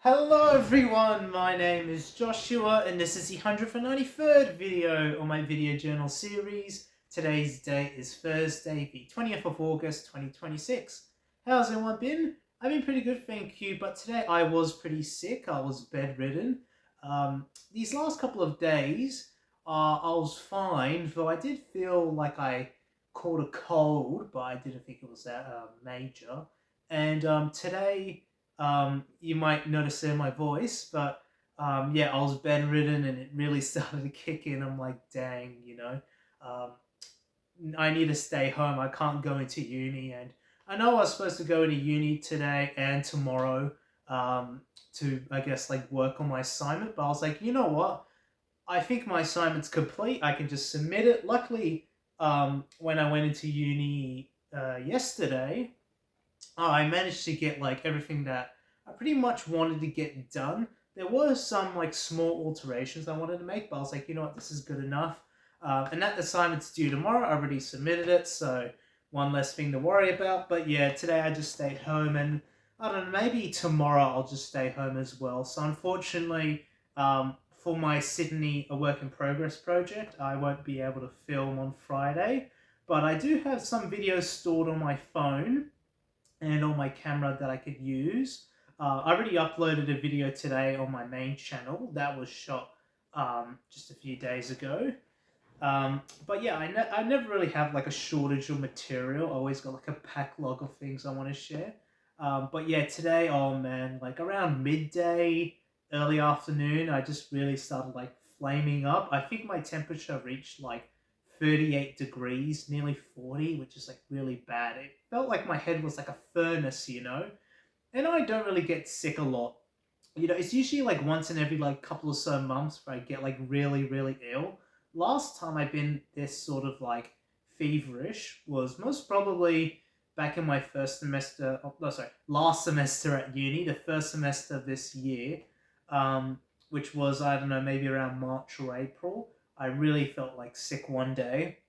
Hello everyone, my name is Joshua and this is the 193rd video on my video journal series. Today's date is Thursday, the 20th of August 2026. How's everyone been? I've been pretty good, thank you, but today I was pretty sick. I was bedridden. These last couple of days, I was fine, though I did feel like I caught a cold, but I didn't think it was that major. And today, you might notice it in my voice, but yeah, I was bedridden and it really started to kick in. I'm like, dang, um, I need to stay home. I can't go into uni, and I know I was supposed to go into uni today and tomorrow to, I guess, like work on my assignment. But I was like, you know what? I think my assignment's complete. I can just submit it. Luckily, when I went into uni yesterday, I managed to get like everything that I pretty much wanted to get done. There were some like small alterations I wanted to make, but I was like, you know what, this is good enough. And that assignment's due tomorrow. I already submitted it, so one less thing to worry about. But yeah, today I just stayed home, and I don't know, maybe tomorrow I'll just stay home as well. So unfortunately, for my Sydney A Work in Progress project, I won't be able to film on Friday. But I do have some videos stored on my phone and on my camera that I could use. I already uploaded a video today on my main channel that was shot just a few days ago. But yeah, I never really have like a shortage of material. I always got like a backlog of things I want to share. But yeah, today, oh man, like around midday, early afternoon, I just really started like flaming up. I think my temperature reached like 38 degrees, nearly 40, which is like really bad. It felt like my head was like a furnace. And I don't really get sick a lot. It's usually like once in every like couple of so months where I get like really, really ill. Last time I've been this sort of like feverish was most probably back in my first semester. Oh, no, sorry, last semester at uni, the first semester this year, which was, I don't know, maybe around March or April. I really felt like sick one day,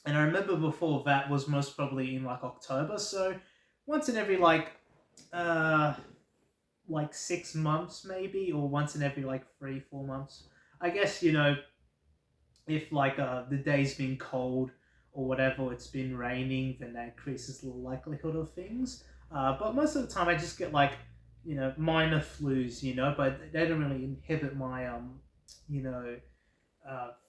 and I remember before that was most probably in like October. So once in every uh like 6 months maybe, or once in every like 3 4 months. I guess if like the day's been cold or whatever, it's been raining, then that increases the likelihood of things. But most of the time, I just get like minor flus, but they don't really inhibit my you know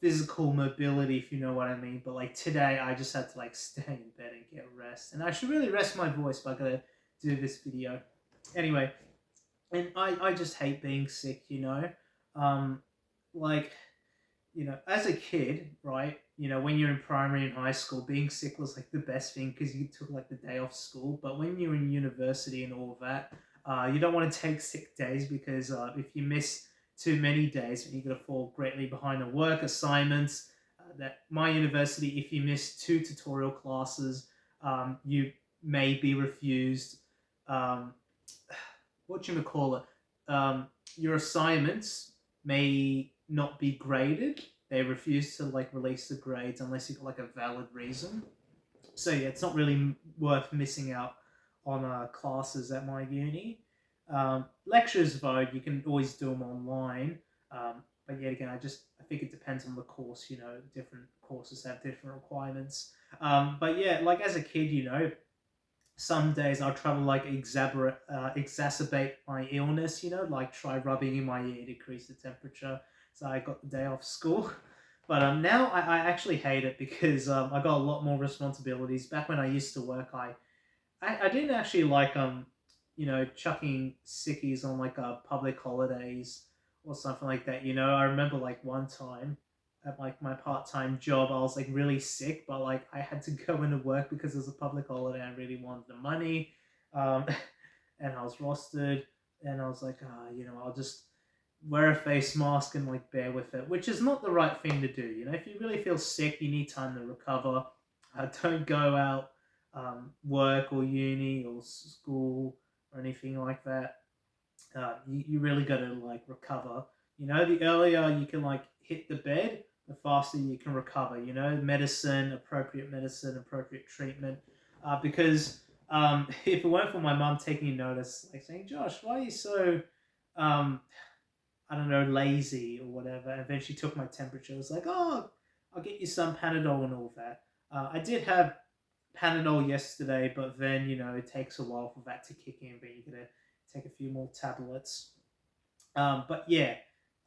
physical mobility, if you know what I mean. But like today, I just had to like stay in bed and get rest, and I should really rest my voice, but I gotta do this video anyway. And I just hate being sick. Um, like, as a kid, right? When you're in primary and high school, being sick was like the best thing because you took like the day off school. But when you're in university and all of that, you don't want to take sick days because if you miss too many days, you're going to fall greatly behind on work assignments. That my university, if you miss two tutorial classes, you may be refused. Um, what you call it? Your assignments may not be graded. They refuse to like release the grades unless you've got like a valid reason. So yeah, it's not really worth missing out on classes at my uni. Lectures though, you can always do them online. But yet again, I think it depends on the course. Different courses have different requirements. But yeah, like as a kid, some days I'll try to like exacerbate my illness, like try rubbing in my ear to decrease the temperature. So I got the day off school. But now I actually hate it because I got a lot more responsibilities. Back when I used to work, I didn't actually like chucking sickies on like public holidays or something like that. I remember like one time at like my part-time job, I was like really sick, but like I had to go into work because it was a public holiday. I really wanted the money, um, and I was rostered, and I was like, I'll just wear a face mask and like bear with it, which is not the right thing to do. If you really feel sick, you need time to recover. Don't go out, work or uni or school or anything like that. You really got to like recover. The earlier you can like hit the bed, the faster you can recover. Appropriate medicine, appropriate treatment. Because if it weren't for my mum taking notice, like saying, "Josh, why are you so um, I don't know, lazy or whatever. And then she took my temperature. I was like, oh, I'll get you some Panadol and all that. I did have Panadol yesterday, but then, it takes a while for that to kick in, but you're going to take a few more tablets. But yeah,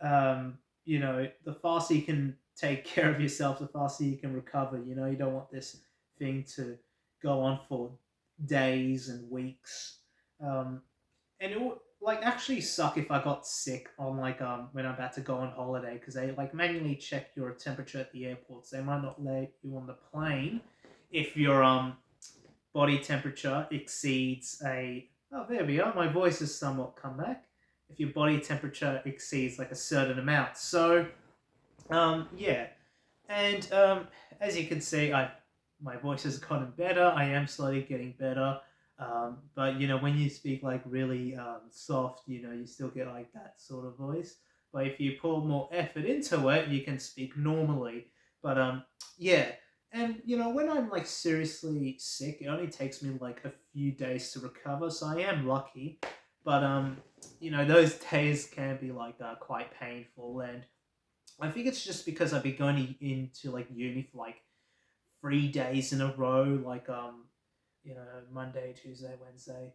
the faster you can take care of yourself, the faster you can recover. You don't want this thing to go on for days and weeks. And it would like actually suck if I got sick on like when I'm about to go on holiday because they like manually check your temperature at the airports. They might not let you on the plane if your body temperature exceeds a oh there we are. My voice has somewhat come back. If your body temperature exceeds like a certain amount. So yeah. And as you can see, my voice has gotten better. I am slowly getting better. But when you speak like really soft, you still get like that sort of voice. But if you pour more effort into it, you can speak normally. But yeah. And when I'm like seriously sick, it only takes me like a few days to recover. So I am lucky. But those days can be like quite painful, and I think it's just because I've been going into like uni for like 3 days in a row, like Monday, Tuesday, Wednesday.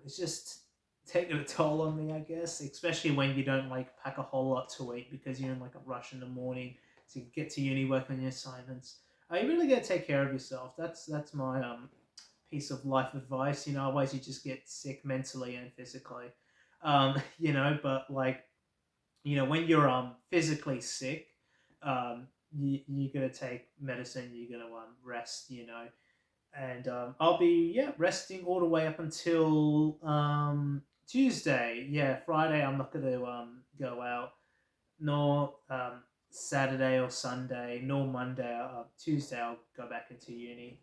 It's just taking a toll on me, I guess, especially when you don't like pack a whole lot to eat because you're in like a rush in the morning to get to uni, work on your assignments. You really got to take care of yourself. That's my piece of life advice. Otherwise you just get sick mentally and physically. But like when you're physically sick, you're gonna take medicine. You're gonna rest. And I'll be resting all the way up until Tuesday. Yeah, Friday I'm not gonna go out, nor Saturday or Sunday, nor Monday. Tuesday I'll go back into uni.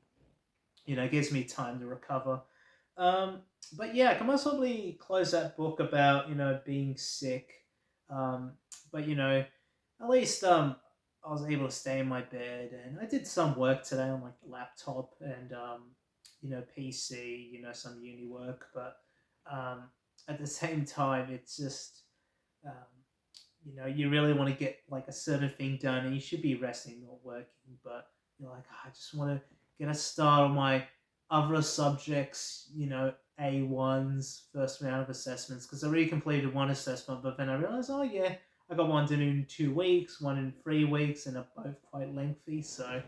It gives me time to recover. Um, but yeah, I can most probably close that book about being sick. Um, but at least I was able to stay in my bed, and I did some work today on like the laptop and PC, some uni work. But um, at the same time, it's just um, you really want to get like a certain thing done, and you should be resting, not working. But you're like, "Ah, I just want to get a start on my other subjects, A1's first round of assessments, because I already completed one assessment, but then I realized, oh yeah, I got one to do in 2 weeks, one in 3 weeks, and they're both quite lengthy. So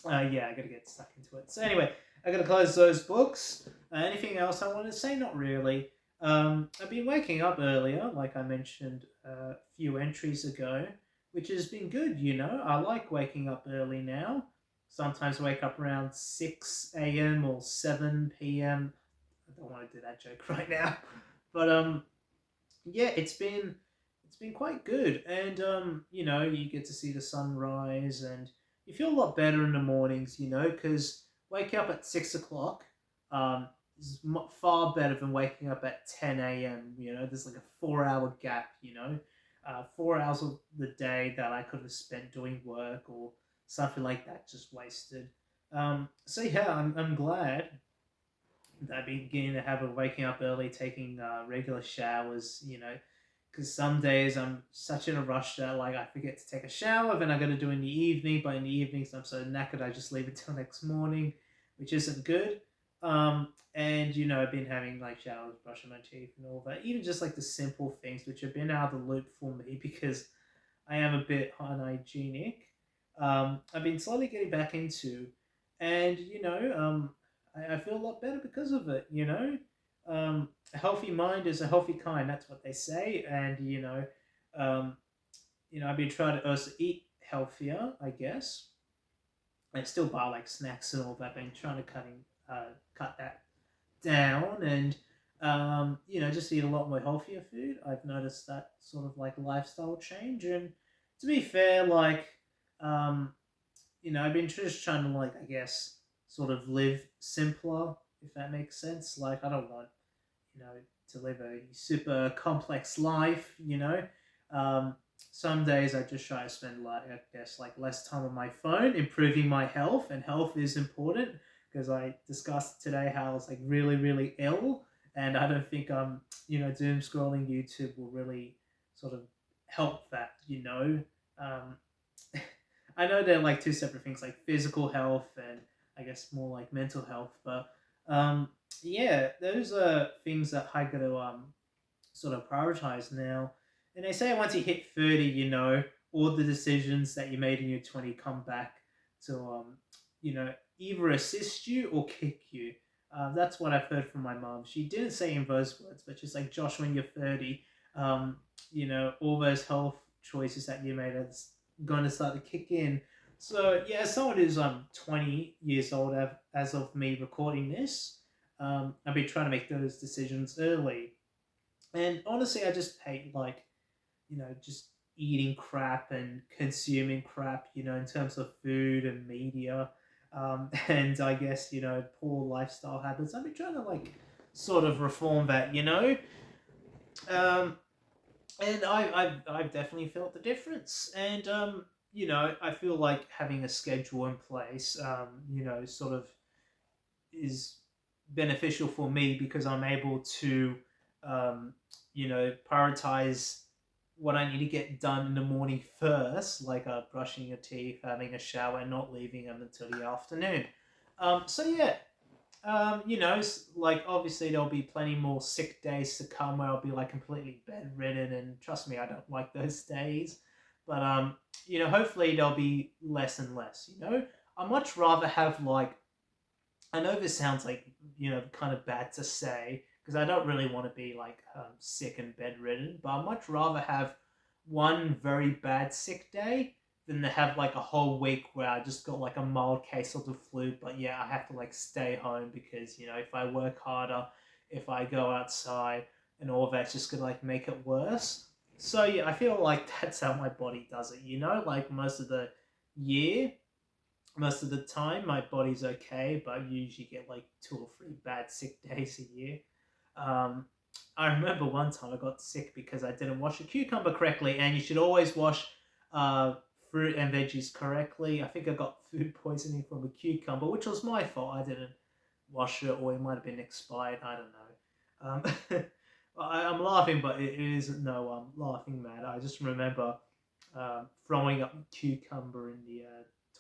yeah, I gotta get stuck into it. So anyway, I gotta close those books. Anything else I want to say? Not really. I've been waking up earlier, like I mentioned a few entries ago, which has been good. I like waking up early now. Sometimes wake up around 6 a.m. or 7 p.m. I don't want to do that joke right now, but yeah, it's been quite good, and you get to see the sunrise, and you feel a lot better in the mornings, because waking up at 6 o'clock is far better than waking up at 10 a.m. There's like a 4 hour gap, 4 hours of the day that I could have spent doing work or something like that, just wasted. So yeah, I'm glad that I begin to have a waking up early, taking regular showers, because some days I'm such in a rush that like I forget to take a shower, then I got to do it in the evening. But in the evenings I'm so knackered I just leave it till next morning, which isn't good. And I've been having like showers, brushing my teeth, and all that. Even just like the simple things which have been out of the loop for me because I am a bit unhygienic. I've been slowly getting back into, and I feel a lot better because of it. A healthy mind is a healthy kind. That's what they say, and um, I've been trying to also eat healthier, I guess. I still buy like snacks and all that. I've been trying to cut that down, and just eat a lot more healthier food. I've noticed that sort of like lifestyle change, and to be fair, like um, I've been just trying to like I guess sort of live simpler, if that makes sense. Like I don't want you know to live a super complex life. Some days I just try to spend like I guess like less time on my phone, improving my health, and health is important because I discussed today how I was like really really ill, and I don't think doom scrolling YouTube will really sort of help that. Um, I know they're like two separate things, like physical health and I guess more like mental health, but um, yeah, those are things that I got to sort of prioritize now. And they say once you hit 30, all the decisions that you made in your 20 come back to, either assist you or kick you. That's what I've heard from my mom. She didn't say in those words, but she's like, Josh, when you're 30, um, all those health choices that you made are going to start to kick in. So, yeah, as someone who's 20 years old as of me recording this, I've been trying to make those decisions early. And honestly, I just hate just eating crap and consuming crap, in terms of food and media, and I guess poor lifestyle habits. I've been trying to sort of reform that. Um, and I've definitely felt the difference. And I feel like having a schedule in place, sort of is beneficial for me because I'm able to, prioritize what I need to get done in the morning first, like brushing your teeth, having a shower, and not leaving them until the afternoon. So yeah, like obviously there'll be plenty more sick days to come where I'll be like completely bedridden, and trust me, I don't like those days. But hopefully there'll be less and less. I much rather have I know this sounds like kind of bad to say because I don't really want to be sick and bedridden, but I'd much rather have one very bad sick day than to have like a whole week where I just got like a mild case of the flu, but yeah, I have to like stay home because if I work harder, if I go outside and all that's just gonna like make it worse. So yeah, I feel like that's how my body does it. Like year most of the time my body's okay, but I usually get like 2 or 3 bad sick days a year. um, I remember one time I got sick because I didn't wash a cucumber correctly, and you should always wash uh, fruit and veggies correctly. I think I got food poisoning from a cucumber, which was my fault. I didn't wash it, or it might have been expired. I don't know. I'm laughing, but it isn't no laughing matter. I just remember throwing up cucumber in the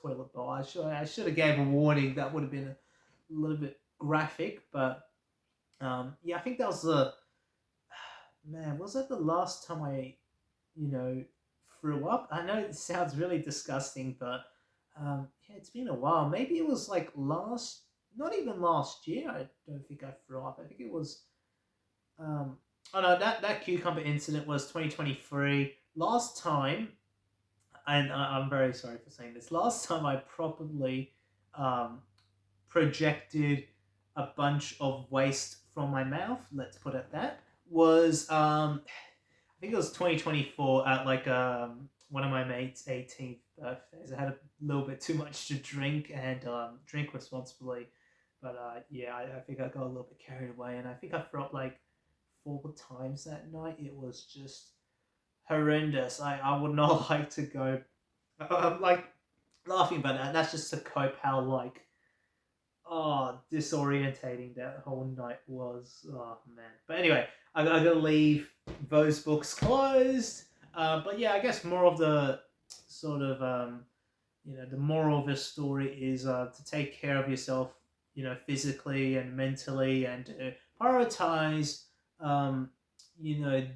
toilet bowl. I should have gave a warning. That would have been a little bit graphic, but yeah, I think that was the man. Was that the last time I, you know, threw up? I know it sounds really disgusting, but yeah, it's been a while. Maybe it was like not even last year. I don't think I threw up. I think it was um. Oh no, that cucumber incident was 2023. Last time, and I'm very sorry for saying this. Last time I probably um, projected a bunch of waste from my mouth. Let's put it that was I think it was 2024 at one of my mates' 18th birthdays. I had a little bit too much to drink and drink responsibly, but yeah, I think I got a little bit carried away, and I think I threw up like 4 times that night. It was just horrendous. I would not like to go. I'm like laughing about that. That's just to cope how disorientating that whole night was. Oh man. But anyway, I gotta leave those books closed. But yeah, I guess more of the sort of the moral of this story is to take care of yourself, physically and mentally, and to prioritize,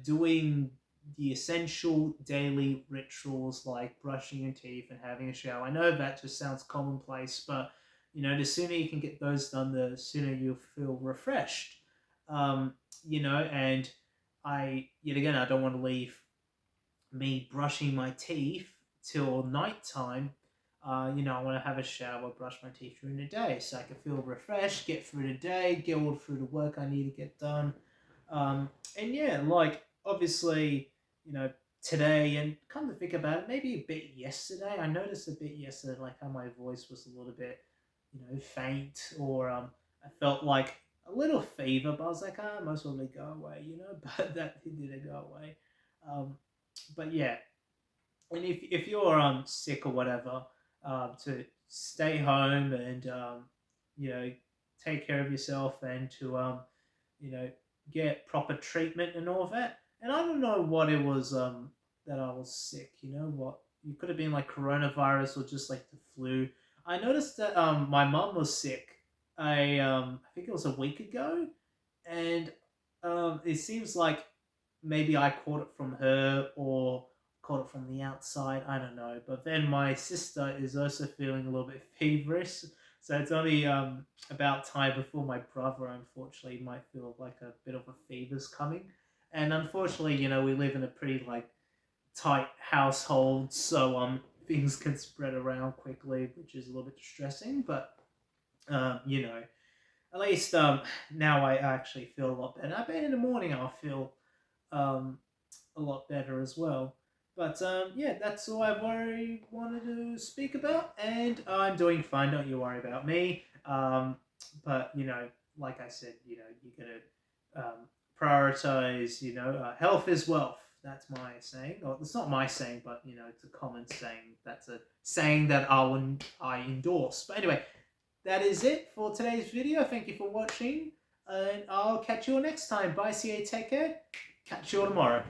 doing the essential daily rituals like brushing your teeth and having a shower. I know that just sounds commonplace, but the sooner you can get those done, the sooner you'll feel refreshed. And yet again, I don't want to leave me brushing my teeth till nighttime. I want to have a shower, brush my teeth during the day so I can feel refreshed, get through the day, get all through the work I need to get done. And yeah, like obviously, today, and come to think about it, maybe a bit yesterday, I noticed a bit yesterday, like how my voice was a little bit, faint, or I felt like a little fever, but I was like, most probably go away. But that didn't go away. Um, but yeah, and if you're sick or whatever, to stay home and you know take care of yourself, and to you know get proper treatment and all that. And I don't know what it was that I was sick. You know what? It could have been like coronavirus or just like the flu. I noticed that my mum was sick. I think it was a week ago, and it seems like maybe I caught it from her or caught it from the outside. I don't know. But then my sister is also feeling a little bit feverish. So it's only about time before my brother, unfortunately, might feel like a bit of a fever's coming. And unfortunately, we live in a pretty like tight household, so things can spread around quickly, which is a little bit distressing. But um, you know, at least now I actually feel a lot better. I bet in the morning I'll feel um, a lot better as well. But yeah, that's all I wanted to speak about, and I'm doing fine. Don't you worry about me. But like I said, you gotta prioritize. Health is wealth. That's my saying. Or it's not my saying, but it's a common saying. That's a saying that I endorse. But anyway, that is it for today's video. Thank you for watching, and I'll catch you all next time. Bye, CA. Take care. Catch you all tomorrow.